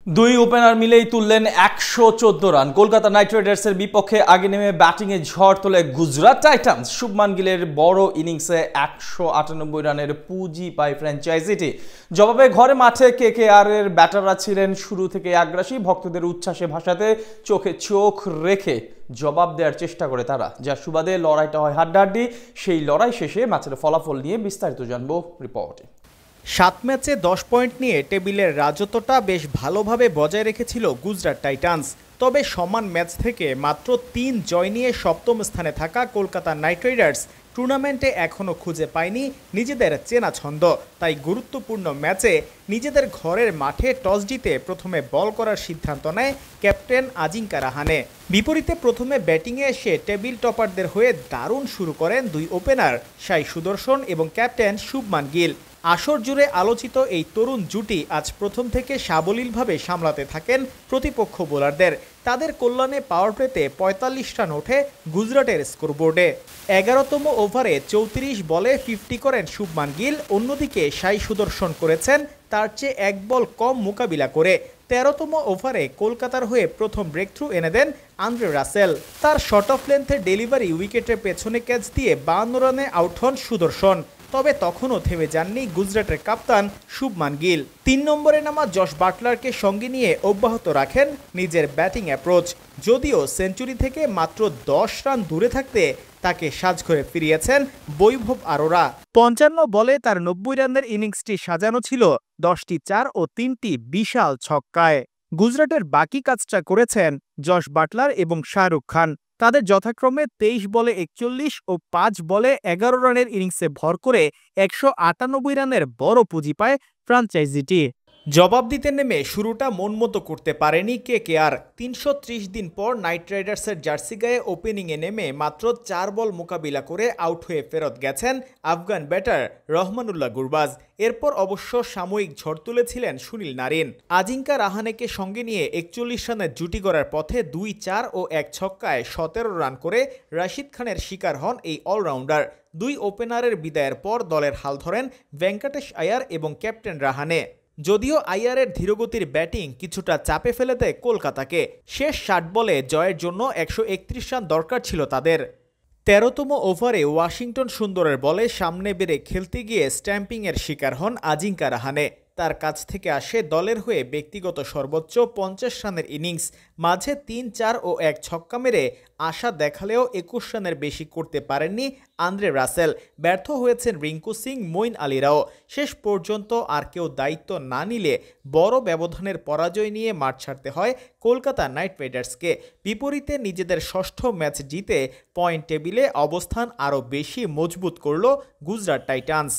দুই ওপেনার মিলেই তুললেন ১১৪ রান। কলকাতা নাইট রাইডার্সের বিপক্ষে আগে নেমে ব্যাটিংয়ে ঝড় তোলে গুজরাট টাইটান্স। শুভমান গিলের বড় ইনিংসে ১৯৮ রানের পুঁজি পায় ফ্র্যাঞ্চাইজিটি। জবাবে ঘরে মাঠে কেকেআর এর ব্যাটাররা ছিলেন শুরু থেকে আগ্রাসী। ভক্তদের উচ্ছ্বাসে ভাসাতে চোখে চোখ রেখে জবাব দেওয়ার চেষ্টা করে তারা, যার সুবাদে লড়াইটা হয় হাড্ডাহাড্ডি। সেই লড়াই শেষে ম্যাচের ফলাফল নিয়ে বিস্তারিত জানবো রিপোর্টে। 7 ম্যাচে 10 পয়েন্ট নিয়ে টেবিলের রাজত্বটা বেশ ভালোভাবে বজায় রেখেছিল গুজরাট টাইটান্স। তবে সমান ম্যাচ থেকে মাত্র 3 জয় নিয়ে সপ্তম স্থানে থাকা কলকাতা নাইট রাইডার্স টুর্নামেন্টে এখনও খুঁজে পায়নি নিজেদের চেনা ছন্দ। তাই গুরুত্বপূর্ণ ম্যাচে নিজেদের ঘরের মাঠে টস জিতে প্রথমে বল করার সিদ্ধান্ত নেয় ক্যাপ্টেন আজিঙ্কা রাহানে। বিপরীতে প্রথমে ব্যাটিংয়ে এসে টেবিল টপারদের হয়ে দারুণ শুরু করেন দুই ওপেনার সাই সুদর্শন এবং ক্যাপ্টেন শুভমান গিল। আসর জুড়ে আলোচিত এই তরুণ জুটি আজ প্রথম থেকে সাবলীলভাবে সামলাতে থাকেন প্রতিপক্ষ বোলারদের। তাদের কল্যাণে পাওয়ার প্লেতে ৪৫ রান ওঠে গুজরাটের স্কোরবোর্ডে। ১১তম ওভারে ৩৪ বলে 50 করেন শুভমান গিল। অন্যদিকে সাই সুদর্শন করেছেন তার চেয়ে 1 বল কম মোকাবিলা করে। ১৩তম ওভারে কলকাতার হয়ে প্রথম ব্রেক থ্রু এনে দেন আন্দ্রে রাসেল। তার শর্ট অফ লেন্থের ডেলিভারি উইকেটের পেছনে ক্যাচ দিয়ে ৫২ রানে আউট হন সুদর্শন। তবে তখনও থেমে যাননি গুজরাটের কাপ্তান শুভমান গিল। ৩ নম্বরে নামা জশ বাটলারকে সঙ্গে নিয়ে অব্যাহত রাখেন নিজের ব্যাটিং অ্যাপ্রোচ। যদিও সেঞ্চুরি থেকে মাত্র ১০ রান দূরে থাকতে তাকে সাজঘরে ফিরিয়েছেন বৈভব আরোরা। ৫৫ বলে তার ৯০ রানের ইনিংসটি সাজানো ছিল ১০টি ৪ ও ৩টি বিশাল ছক্কায়। গুজরাটের বাকি কাজটা করেছেন জশ বাটলার এবং শাহরুখ খান। তাদের যথাক্রমে ২৩ বলে ৪১ ও ৫ বলে ১১ রানের ইনিংসে ভর করে ১৯৮ রানের বড় পুঁজি পায় ফ্র্যাঞ্চাইজিটি। জবাব দিতে নেমে শুরুটা মনমতো করতে পারেনি কেকেআর। ৩৩০ দিন পর নাইট রাইডার্সের জার্সি গায়ে ওপেনিংয়ে নেমে মাত্র ৪ বল মোকাবিলা করে আউট হয়ে ফেরত গেছেন আফগান ব্যাটার রহমানুল্লাহ গুরবাজ। এরপর অবশ্য সাময়িক ঝড় তুলেছিলেন সুনীল নারিন। আজিঙ্কা রাহানেকে সঙ্গে নিয়ে ৪১ রানের জুটি গড়ার পথে ২ ৪ ও ১ ছক্কায় ১৭ রান করে রাশিদ খানের শিকার হন এই অলরাউন্ডার। দুই ওপেনারের বিদায়ের পর দলের হাল ধরেন ভেঙ্কটেশ আয়ার এবং ক্যাপ্টেন রাহানে। যদিও আইয়ারের ধীরগতির ব্যাটিং কিছুটা চাপে ফেলে দেয় কলকাতাকে। শেষ ৬০ বলে জয়ের জন্য ১৩১ রান দরকার ছিল তাদের। ১৩তম ওভারে ওয়াশিংটন সুন্দরের বলে সামনে বেড়ে খেলতে গিয়ে স্ট্যাম্পিংয়ের শিকার হন আজিঙ্কা রাহানে। তার কাছ থেকে আসে দলের হয়ে ব্যক্তিগত সর্বোচ্চ ৫০ রানের ইনিংস। মাঝে ৩ ৪ ও ১ ছক্কা মেরে আশা দেখালেও ২১ রানের বেশি করতে পারেননি আন্দ্রে রাসেল। ব্যর্থ হয়েছেন রিঙ্কু সিং, মঈন আলীরাও। শেষ পর্যন্ত আর কেউ দায়িত্ব না নিলে বড় ব্যবধানের পরাজয় নিয়ে মাঠ ছাড়তে হয় কলকাতা নাইট রাইডার্সকে। বিপরীতে নিজেদের ষষ্ঠ ম্যাচ জিতে পয়েন্ট টেবিলে অবস্থান আরও বেশি মজবুত করল গুজরাট টাইটান্স।